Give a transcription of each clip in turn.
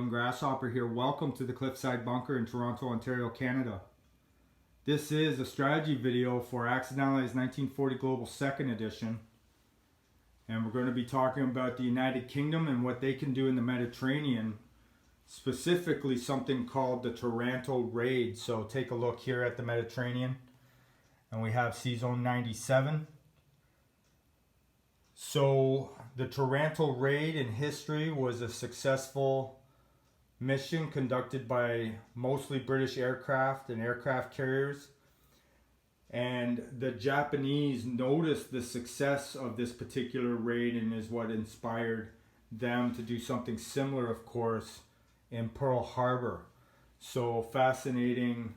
Grasshopper here. Welcome to the Cliffside Bunker in Toronto, Ontario, Canada. This is a strategy video for Axis Allies 1940 Global 2nd Edition. And we're going to be talking about the United Kingdom and what they can do in the Mediterranean. Specifically something called the Taranto raid. So take a look here at the Mediterranean. And we have Sea Zone 97. So the Taranto raid in history was a successful mission conducted by mostly British aircraft and aircraft carriers. And the Japanese noticed the success of this particular raid and is what inspired them to do something similar, of course, in Pearl Harbor. So fascinating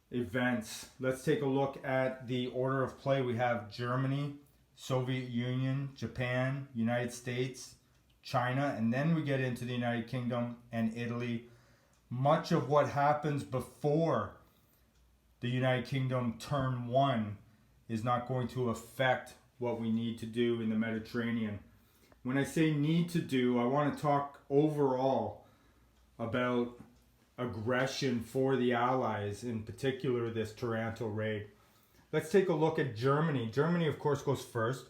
events. Let's take a look at the order of play. We have Germany, Soviet Union, Japan, United States, China, and then we get into the United Kingdom and Italy. Much of what happens before the United Kingdom turn one is not going to affect what we need to do in the Mediterranean. When I say need to do, I want to talk overall about aggression for the Allies, in particular this Taranto raid. Let's take a look at Germany. Germany, of course, goes first,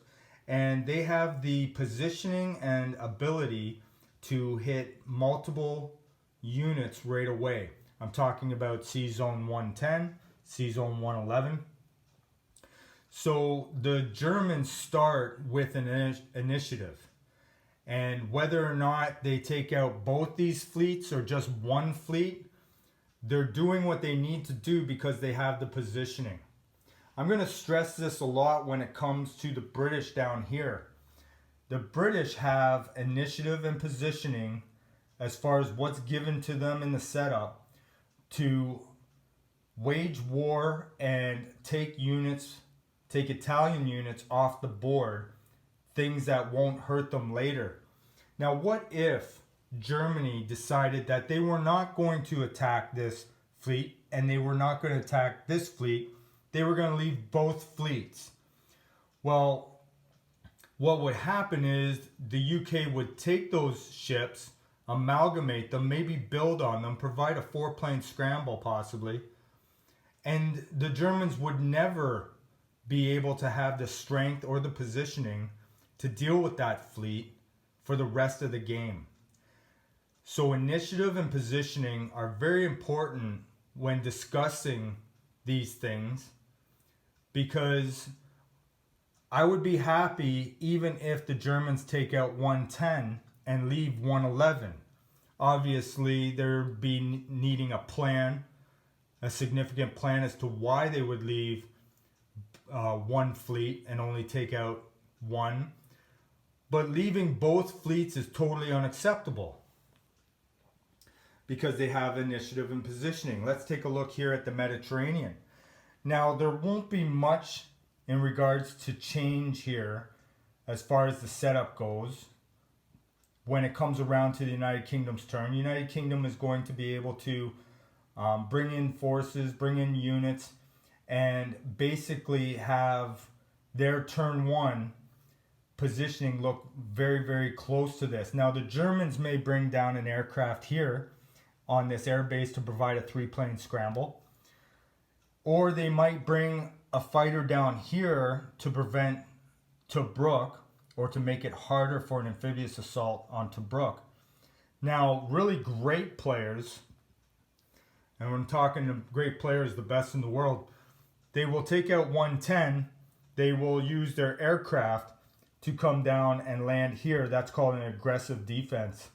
and they have the positioning and ability to hit multiple units right away. I'm talking about Sea Zone 110, Sea Zone 111. So the Germans start with an initiative, and whether or not they take out both these fleets or just one fleet, they're doing what they need to do because they have the positioning. I'm going to stress this a lot when it comes to the British down here. The British have initiative and positioning as far as what's given to them in the setup to wage war and take Italian units off the board, things that won't hurt them later. Now, what if Germany decided that they were not going to attack this fleet and they were not going to attack this fleet? They were going to leave both fleets. Well, what would happen is the UK would take those ships, amalgamate them, maybe build on them, provide a 4-plane scramble possibly, and the Germans would never be able to have the strength or the positioning to deal with that fleet for the rest of the game. So initiative and positioning are very important when discussing these things, because I would be happy even if the Germans take out 110 and leave 111. Obviously, there'd be needing a plan, a significant plan as to why they would leave one fleet and only take out one. But leaving both fleets is totally unacceptable because they have initiative and positioning. Let's take a look here at the Mediterranean. Now, there won't be much in regards to change here as far as the setup goes when it comes around to the United Kingdom's turn. United Kingdom is going to be able to bring in forces, bring in units, and basically have their turn one positioning look very, very close to this. Now, the Germans may bring down an aircraft here on this airbase to provide a 3-plane scramble. Or they might bring a fighter down here to prevent Tobruk, or to make it harder for an amphibious assault on Tobruk. Now, really great players, and when I'm talking to great players, the best in the world, they will take out 110, they will use their aircraft to come down and land here. That's called an aggressive defense.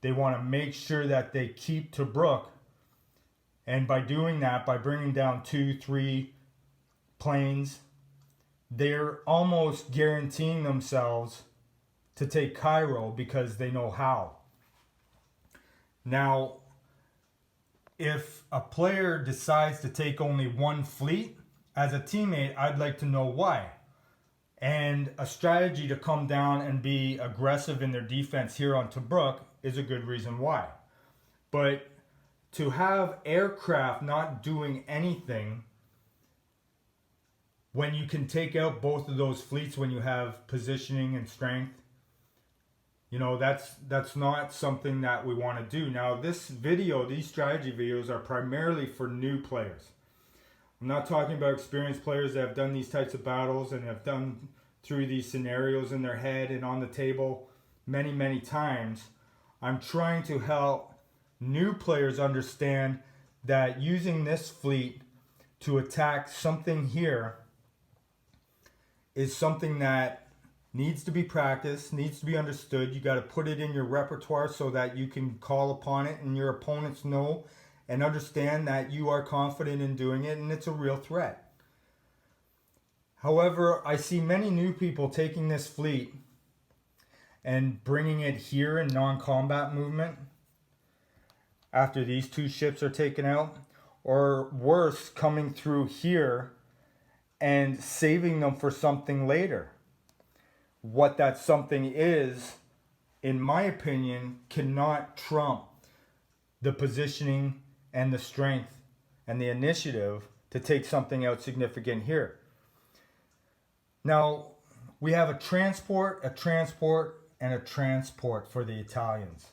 They want to make sure that they keep Tobruk. And by doing that, by bringing down 2-3 planes, they're almost guaranteeing themselves to take Cairo because they know how. Now, if a player decides to take only one fleet, as a teammate, I'd like to know why. And a strategy to come down and be aggressive in their defense here on Tobruk is a good reason why. But to have aircraft not doing anything when you can take out both of those fleets when you have positioning and strength, You know, that's not something that we want to do. Now, this video, these strategy videos are primarily for new players. I'm not talking about experienced players that have done these types of battles and have done through these scenarios in their head and on the table many, many times. I'm trying to help new players understand that using this fleet to attack something here is something that needs to be practiced, needs to be understood. You got to put it in your repertoire so that you can call upon it and your opponents know and understand that you are confident in doing it and it's a real threat. However, I see many new people taking this fleet and bringing it here in non-combat movement after these two ships are taken out, or worse, coming through here and saving them for something later. What that something is, in my opinion, cannot trump the positioning and the strength and the initiative to take something out significant here. Now, we have a transport, and a transport for the Italians.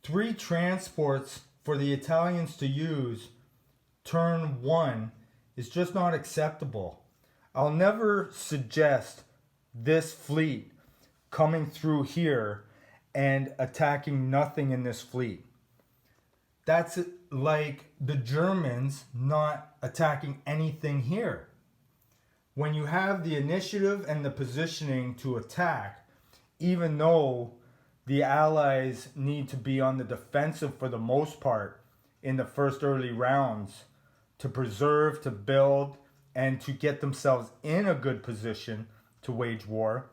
3 transports for the Italians to use turn 1 is just not acceptable. I'll never suggest this fleet coming through here and attacking nothing in this fleet. That's like the Germans not attacking anything here. When you have the initiative and the positioning to attack, even though the Allies need to be on the defensive for the most part in the first early rounds to preserve, to build, and to get themselves in a good position to wage war,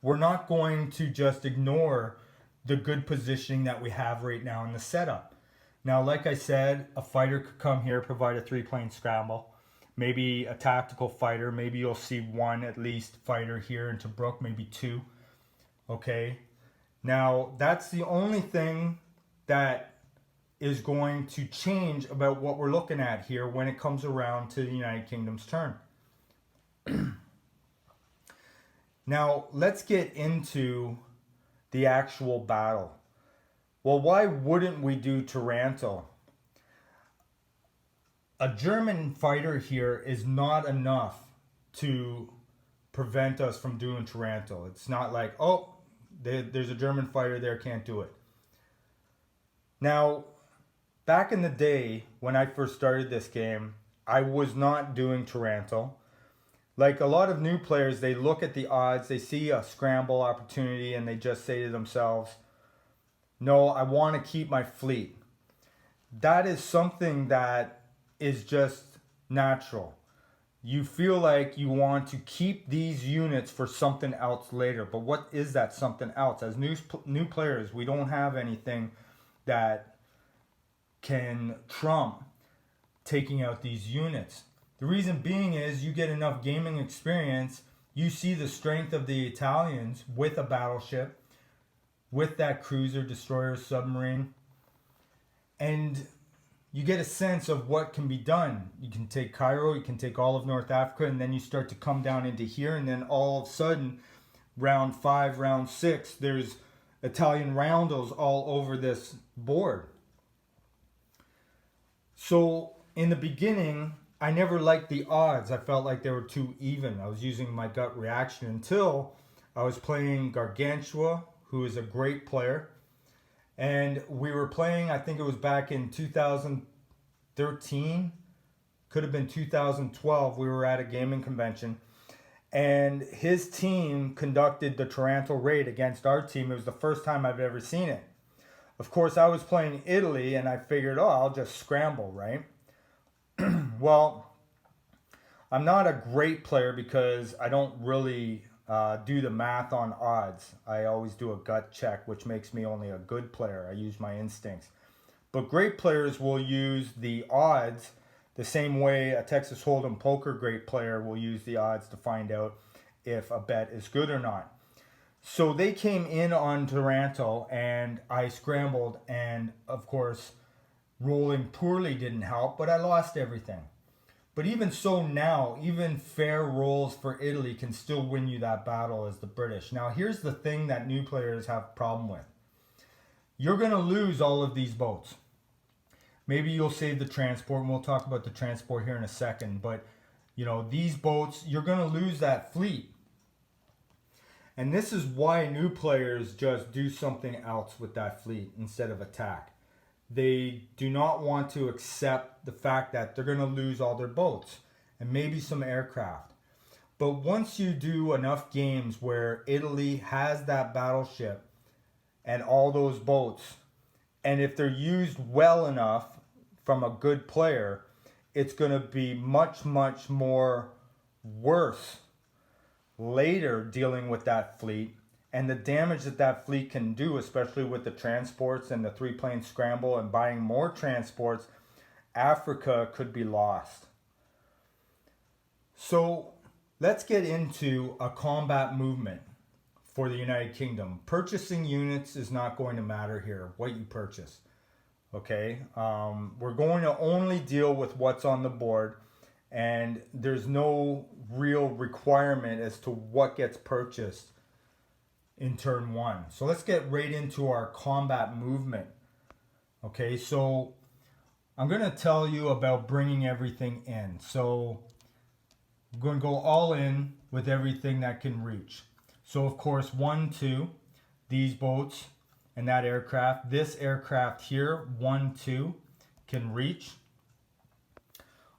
we're not going to just ignore the good positioning that we have right now in the setup. Now, like I said, a fighter could come here, provide a 3-plane scramble. Maybe a tactical fighter. Maybe you'll see 1 at least fighter here into Tobruk, maybe 2. Okay. Now, that's the only thing that is going to change about what we're looking at here when it comes around to the United Kingdom's turn. Now, let's get into the actual battle. Well, why wouldn't we do Taranto? A German fighter here is not enough to prevent us from doing Taranto. It's not like, oh, there's a German fighter there, can't do it. Now, back in the day when I first started this game, I was not doing Taranto. Like a lot of new players, they look at the odds, they see a scramble opportunity, and they just say to themselves, no, I want to keep my fleet. That is something that is just natural. You feel like you want to keep these units for something else later. But what is that something else? As new players, we don't have anything that can trump taking out these units. The reason being is you get enough gaming experience, you see the strength of the Italians with a battleship, with that cruiser, destroyer, submarine, and you get a sense of what can be done. You can take Cairo, you can take all of North Africa, and then you start to come down into here, and then all of a sudden, round 5, round 6, there's Italian roundels all over this board. So in the beginning, I never liked the odds. I felt like they were too even. I was using my gut reaction until I was playing Gargantua, who is a great player. And we were playing, I think it was back in 2013, could have been 2012. We were at a gaming convention. And his team conducted the Taranto raid against our team. It was the first time I've ever seen it. Of course, I was playing Italy, and I figured, oh, I'll just scramble, right? Well, I'm not a great player because I don't really do the math on odds. I always do a gut check, which makes me only a good player. I use my instincts. But great players will use the odds the same way a Texas Hold'em poker great player will use the odds to find out if a bet is good or not. So they came in on Taranto, and I scrambled, and of course, rolling poorly didn't help, but I lost everything. But even so now, even fair rolls for Italy can still win you that battle as the British. Now here's the thing that new players have a problem with. You're going to lose all of these boats. Maybe you'll save the transport, and we'll talk about the transport here in a second. But, you know, these boats, you're going to lose that fleet. And this is why new players just do something else with that fleet instead of attack. They do not want to accept the fact that they're going to lose all their boats and maybe some aircraft. But once you do enough games where Italy has that battleship and all those boats, and if they're used well enough from a good player, it's going to be much, much more worse later dealing with that fleet and the damage that that fleet can do, especially with the transports and the 3-plane scramble and buying more transports. Africa could be lost. So let's get into a combat movement for the United Kingdom. Purchasing units is not going to matter here, what you purchase. Okay, we're going to only deal with what's on the board, and there's no real requirement as to what gets purchased in turn 1. So let's get right into our combat movement. Okay, so I'm going to tell you about bringing everything in. So I'm going to go all in with everything that can reach. So of course 1, 2, these boats and that aircraft. This aircraft here, 1, 2, can reach.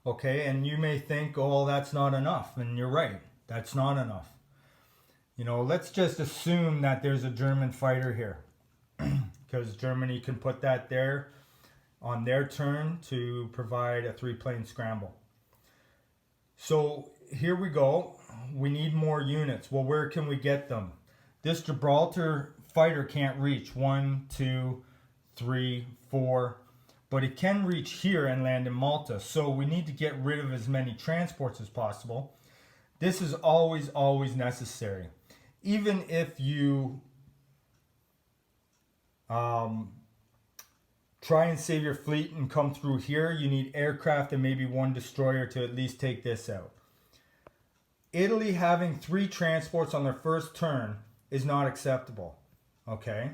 Okay, and you may think, oh, that's not enough. And you're right, that's not enough. You know, let's just assume that there's a German fighter here. Because Germany can put that there on their turn to provide a 3-plane scramble. So here we go. We need more units. Well, where can we get them? This Gibraltar fighter can't reach 1, 2, 3, 4, but it can reach here and land in Malta. So we need to get rid of as many transports as possible. This is always, always necessary. Even if you try and save your fleet and come through here, you need aircraft and maybe 1 destroyer to at least take this out. Italy having 3 transports on their first turn is not acceptable. Okay,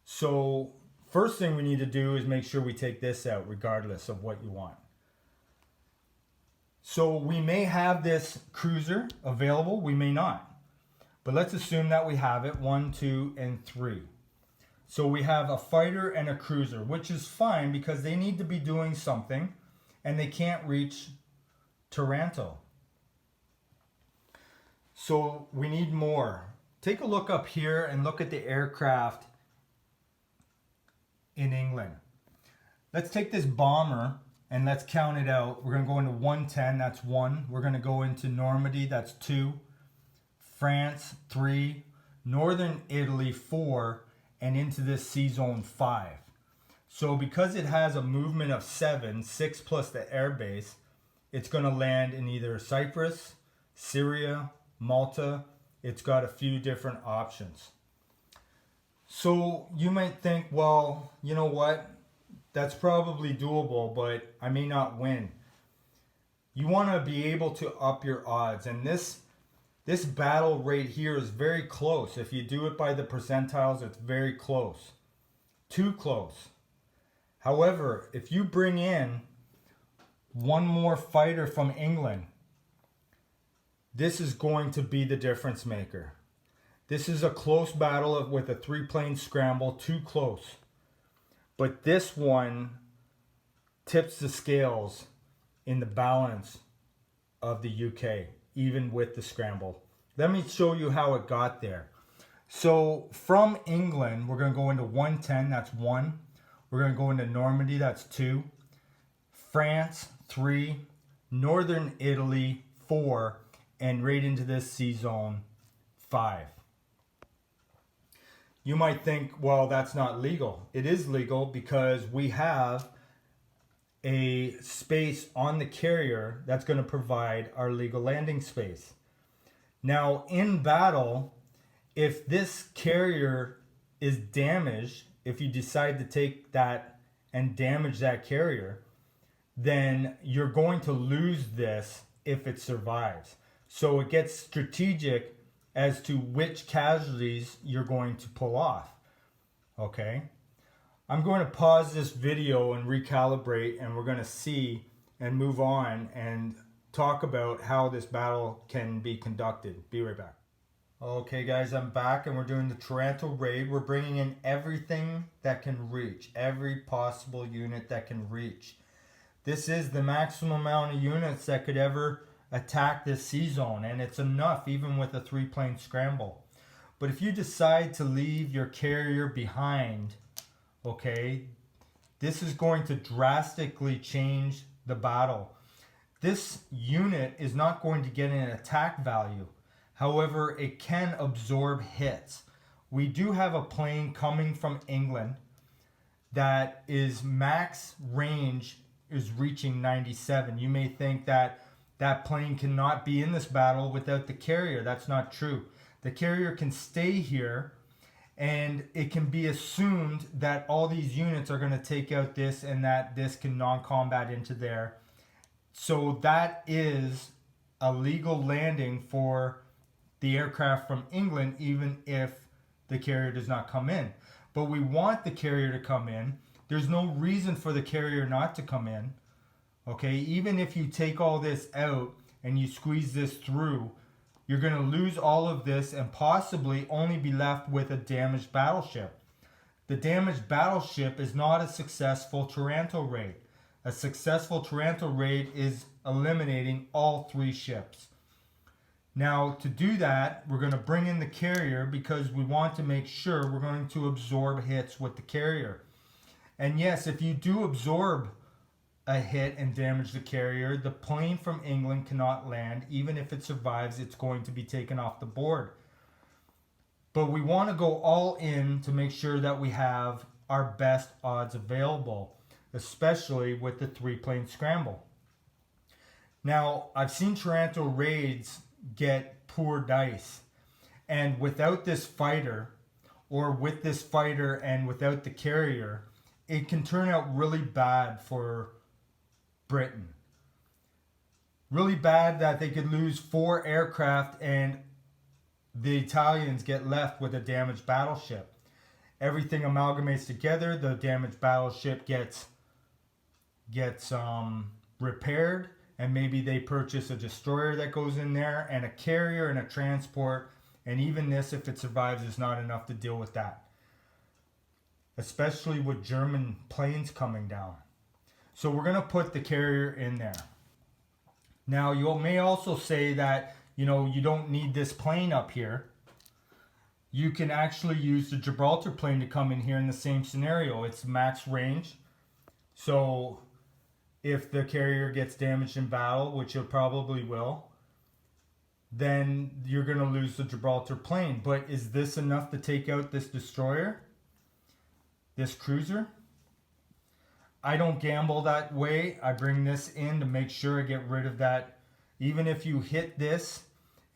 so first thing we need to do is make sure we take this out regardless of what you want. So we may have this cruiser available, we may not. But let's assume that we have it, 1, 2, and 3. So we have a fighter and a cruiser, which is fine because they need to be doing something and they can't reach Taranto. So we need more. Take a look up here and look at the aircraft in England. Let's take this bomber and let's count it out. We're going to go into 110, that's 1. We're going to go into Normandy, that's 2. France, 3. Northern Italy, 4. And into this sea zone, 5. So because it has a movement of 7, 6 plus the airbase, it's going to land in either Cyprus, Syria, Malta. It's got a few different options. So you might think, well, you know what? That's probably doable, but I may not win. You want to be able to up your odds. And this battle right here is very close. If you do it by the percentiles, it's very close. Too close. However, if you bring in 1 more fighter from England, this is going to be the difference maker. This is a close battle with a 3-plane scramble, too close. But this one tips the scales in the balance of the UK, even with the scramble. Let me show you how it got there. So from England, we're going to go into 110, that's 1. We're going to go into Normandy, that's 2. France, 3. Northern Italy, 4. And right into this sea zone, 5. You might think, well, that's not legal. It is legal because we have a space on the carrier that's going to provide our legal landing space. Now, in battle, if this carrier is damaged, if you decide to take that and damage that carrier, then you're going to lose this if it survives. So it gets strategic as to which casualties you're going to pull off. Okay? I'm going to pause this video and recalibrate, and we're going to see and move on and talk about how this battle can be conducted. Be right back. Okay guys, I'm back and we're doing the Taranto raid. We're bringing in everything that can reach, every possible unit that can reach. This is the maximum amount of units that could ever attack this sea zone, and it's enough even with a 3-plane scramble. But if you decide to leave your carrier behind, okay, this is going to drastically change the battle. This unit is not going to get an attack value. However, it can absorb hits. We do have a plane coming from England that is max range is reaching 97. You may think that that plane cannot be in this battle without the carrier. That's not true. The carrier can stay here, and it can be assumed that all these units are going to take out this and that this can non-combat into there. So that is a legal landing for the aircraft from England, even if the carrier does not come in. But we want the carrier to come in. There's no reason for the carrier not to come in. Okay, even if you take all this out and you squeeze this through, you're going to lose all of this and possibly only be left with a damaged battleship. The damaged battleship is not a successful Taranto raid. A successful Taranto raid is eliminating all 3 ships. Now, to do that, we're going to bring in the carrier because we want to make sure we're going to absorb hits with the carrier. And yes, if you do absorb a hit and damage the carrier, the plane from England cannot land. Even if it survives, it's going to be taken off the board. But we want to go all in to make sure that we have our best odds available, especially with the 3-plane scramble. Now, I've seen Taranto raids get poor dice, and without this fighter, or with this fighter and without the carrier, it can turn out really bad for Britain. Really bad that they could lose 4 aircraft and the Italians get left with a damaged battleship. Everything amalgamates together, the damaged battleship gets repaired, and maybe they purchase a destroyer that goes in there and a carrier and a transport, and even this, if it survives, is not enough to deal with that. Especially with German planes coming down. So we're going to put the carrier in there. Now you may also say that, you don't need this plane up here. You can actually use the Gibraltar plane to come in here in the same scenario. It's max range. So if the carrier gets damaged in battle, which it probably will, then you're going to lose the Gibraltar plane. But is this enough to take out this destroyer? This cruiser? I don't gamble that way. I bring this in to make sure I get rid of that. Even if you hit this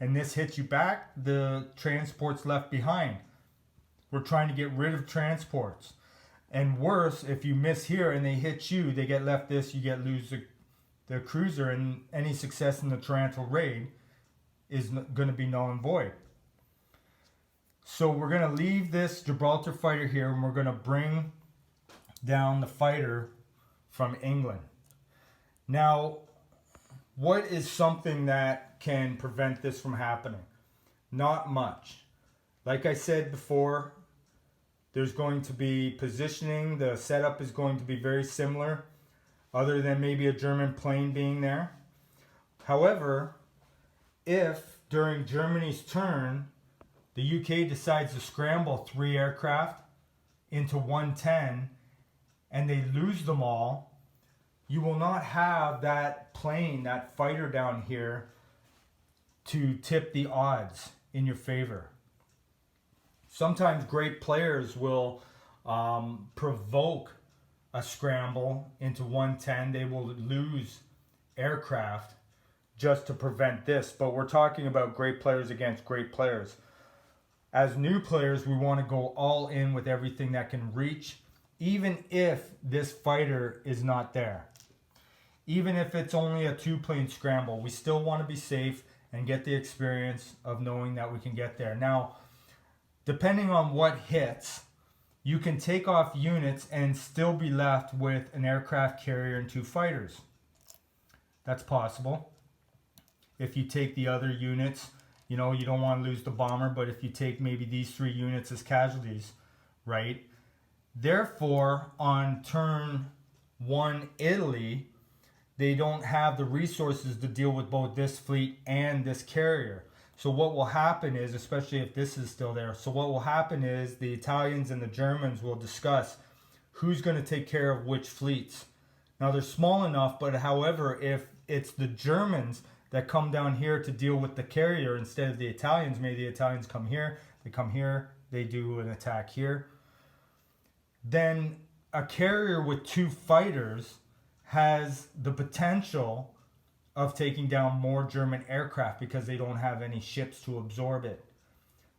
and this hits you back, the transport's left behind. We're trying to get rid of transports. And worse, if you miss here and they hit you, they get left this, you lose the cruiser, and any success in the Taranto raid is going to be null and void. So we're going to leave this Gibraltar fighter here, and we're going to bring down the fighter from England. Now, what is something that can prevent this from happening? Not much. Like I said before, there's going to be positioning. The setup is going to be very similar, other than maybe a German plane being there. However, if during Germany's turn, the UK decides to scramble 3 aircraft into 110 and they lose them all, you will not have that plane, that fighter down here to tip the odds in your favor. Sometimes great players will provoke a scramble into 110. They will lose aircraft just to prevent this. But we're talking about great players against great players. As new players, we want to go all in with everything that can reach, even if this fighter is not there. even if it's only a 2-plane scramble. We still want to be safe and get the experience of knowing that we can get there. Now, depending on what hits, you can take off units and still be left with an aircraft carrier and 2 fighters. That's possible. If you take the other units, you know, you don't want to lose the bomber, but if you take maybe these 3 units as casualties, right? Therefore, on turn 1 Italy, they don't have the resources to deal with both this fleet and this carrier. So what will happen is, especially if this is still there, so what will happen is the Italians and the Germans will discuss who's going to take care of which fleets. Now they're small enough, but however, if it's the Germans that come down here to deal with the carrier instead of the Italians, maybe the Italians come here, they do an attack here, then a carrier with 2 fighters has the potential of taking down more German aircraft because they don't have any ships to absorb it.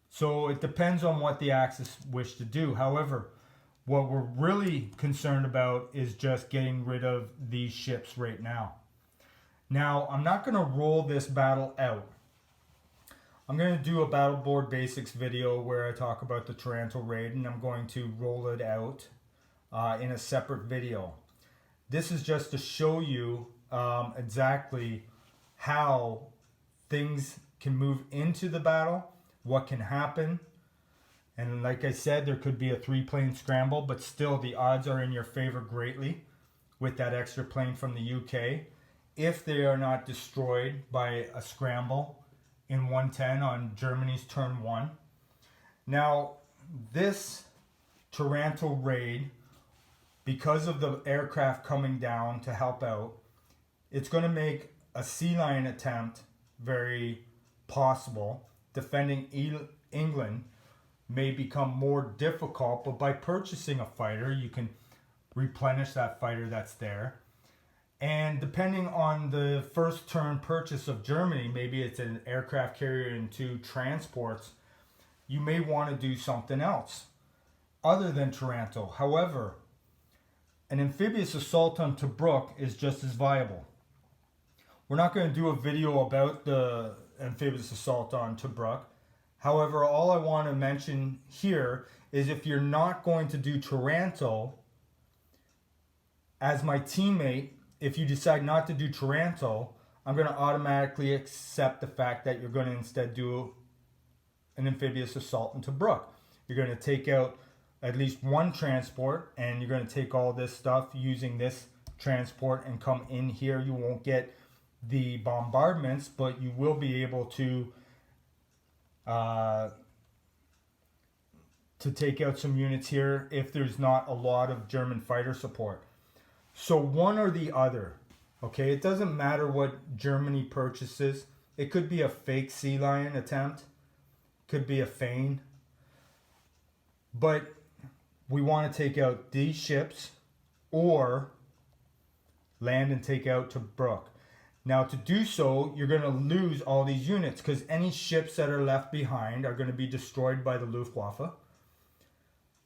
So it depends on what the Axis wish to do. However, what we're really concerned about is just getting rid of these ships right now. Now, I'm not going to roll this battle out. I'm going to do a battle board basics video where I talk about the Taranto raid, and I'm going to roll it out in a separate video. This is just to show you exactly how things can move into the battle, what can happen. And like I said, there could be a 3-plane scramble, but still the odds are in your favor greatly with that extra plane from the UK if they are not destroyed by a scramble in 110 on Germany's turn 1. Now, this Taranto raid, because of the aircraft coming down to help out, it's going to make a sea lion attempt very possible. Defending England may become more difficult, but by purchasing a fighter, you can replenish that fighter that's there. And depending on the first turn purchase of Germany, maybe it's an aircraft carrier and 2 transports, you may want to do something else other than Taranto. However, an amphibious assault on Tobruk is just as viable. We're not going to do a video about the amphibious assault on Tobruk. However, all I want to mention here is if you're not going to do Taranto, as my teammate, if you decide not to do Taranto, I'm going to automatically accept the fact that you're going to instead do an amphibious assault on Tobruk. You're going to take out at least 1 transport, and you're going to take all this stuff using this transport and come in here. You won't get the bombardments, but you will be able to take out some units here if there's not a lot of German fighter support. So one or the other, okay? It doesn't matter what Germany purchases. It could be a fake Sea Lion attempt, could be a feign, but we want to take out these ships or land and take out Tobruk. Now to do so, you're going to lose all these units because any ships that are left behind are going to be destroyed by the Luftwaffe.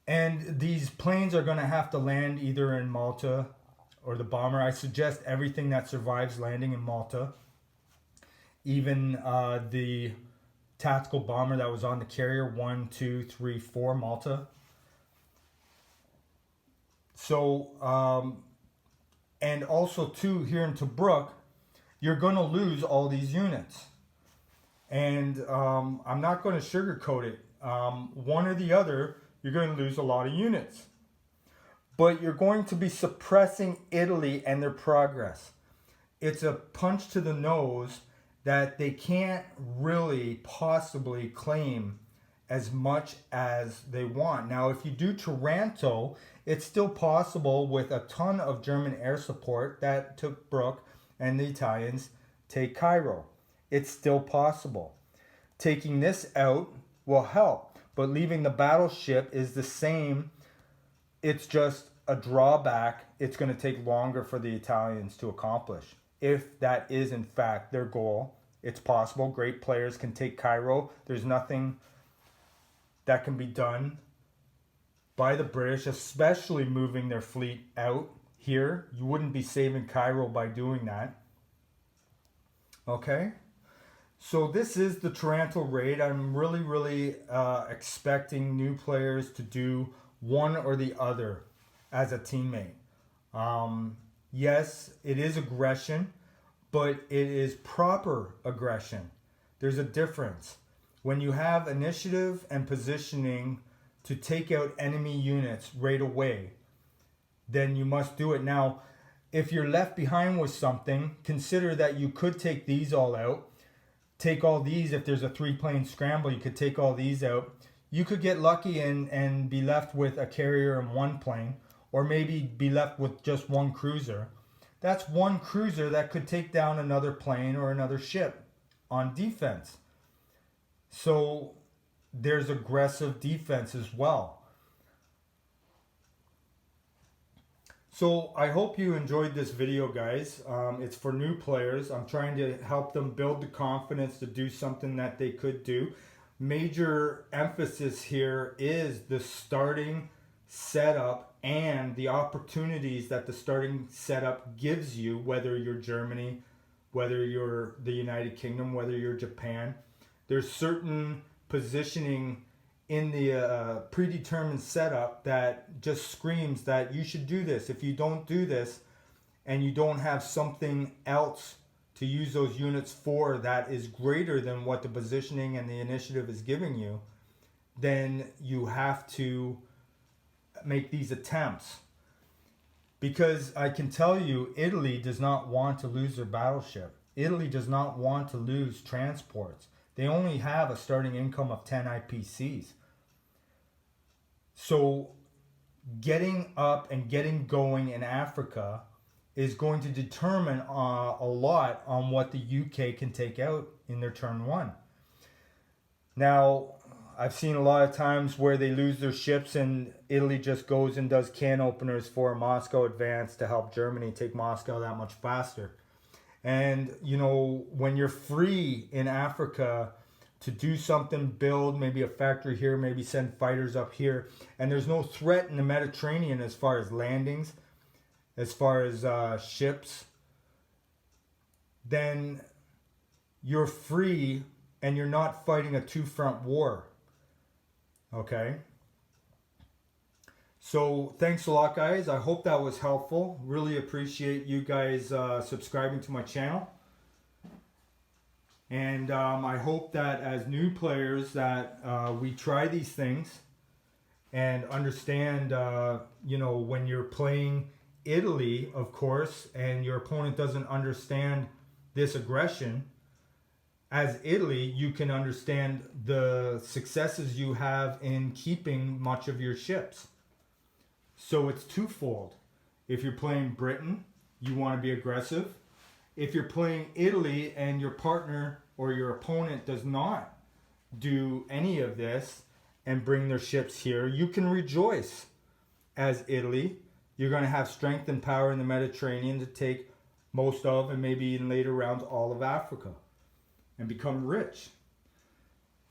And these planes are going to have to land either in Malta or the bomber. I suggest everything that survives landing in Malta. Even the tactical bomber that was on the carrier, 1, 2, 3, 4, Malta. So, and also too, here in Tobruk, you're going to lose all these units. And I'm not going to sugarcoat it. One or the other, you're going to lose a lot of units. But you're going to be suppressing Italy and their progress. It's a punch to the nose that they can't really possibly claim as much as they want. Now, if you do Taranto, it's still possible with a ton of German air support that Tobruk and the Italians take Cairo. It's still possible. Taking this out will help, but leaving the battleship is the same. It's just a drawback. It's going to take longer for the Italians to accomplish. If that is in fact their goal, it's possible. Great players can take Cairo. There's nothing that can be done by the British, especially moving their fleet out here. You wouldn't be saving Cairo by doing that. Okay. So this is the Taranto raid. I'm really expecting new players to do one or the other as a teammate. Yes, it is aggression, but it is proper aggression. There's a difference. When you have initiative and positioning to take out enemy units right away, then you must do it. Now, if you're left behind with something, consider that you could take these all out. Take all these, if there's a 3-plane scramble, you could take all these out. You could get lucky and be left with a carrier and 1 plane, or maybe be left with just 1 cruiser. That's 1 cruiser that could take down another plane or another ship on defense. So there's aggressive defense as well. So I hope you enjoyed this video, guys. It's for new players. I'm trying to help them build the confidence to do something that they could do. Major emphasis here is the starting setup and the opportunities that the starting setup gives you, whether you're Germany, whether you're the United Kingdom, whether you're Japan. There's certain positioning in the predetermined setup that just screams that you should do this. If you don't do this and you don't have something else to use those units for that is greater than what the positioning and the initiative is giving you, then you have to make these attempts. Because I can tell you, Italy does not want to lose their battleship. Italy does not want to lose transports. They only have a starting income of 10 IPCs. So getting up and getting going in Africa is going to determine a lot on what the UK can take out in their turn 1. Now, I've seen a lot of times where they lose their ships and Italy just goes and does can openers for Moscow advance to help Germany take Moscow that much faster. And, you know, when you're free in Africa to do something, build maybe a factory here, maybe send fighters up here, and there's no threat in the Mediterranean as far as landings, as far as ships, then you're free and you're not fighting a 2-front war. Okay? So thanks a lot, guys. I hope that was helpful. Really appreciate you guys subscribing to my channel. And I hope that as new players that we try these things and understand, you know, when you're playing Italy, of course, and your opponent doesn't understand this aggression, as Italy, you can understand the successes you have in keeping much of your ships. So it's twofold. If you're playing Britain, you want to be aggressive. If you're playing Italy and your partner or your opponent does not do any of this and bring their ships here, you can rejoice as Italy. You're going to have strength and power in the Mediterranean to take most of, and maybe in later rounds, all of Africa and become rich.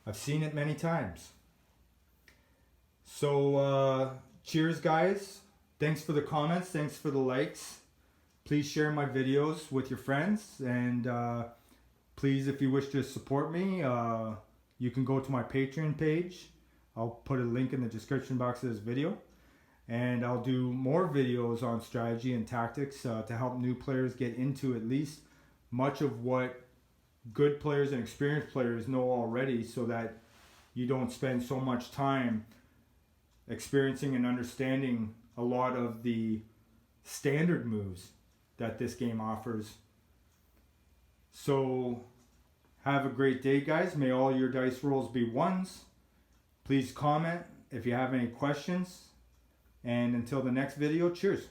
I've seen it many times. So, cheers, guys. Thanks for the comments. Thanks for the likes. Please share my videos with your friends. And please, if you wish to support me, you can go to my Patreon page. I'll put a link in the description box of this video. And I'll do more videos on strategy and tactics to help new players get into at least much of what good players and experienced players know already, so that you don't spend so much time experiencing and understanding a lot of the standard moves that this game offers. So have a great day, guys. May all your dice rolls be 1s. Please comment if you have any questions. And until the next video, cheers.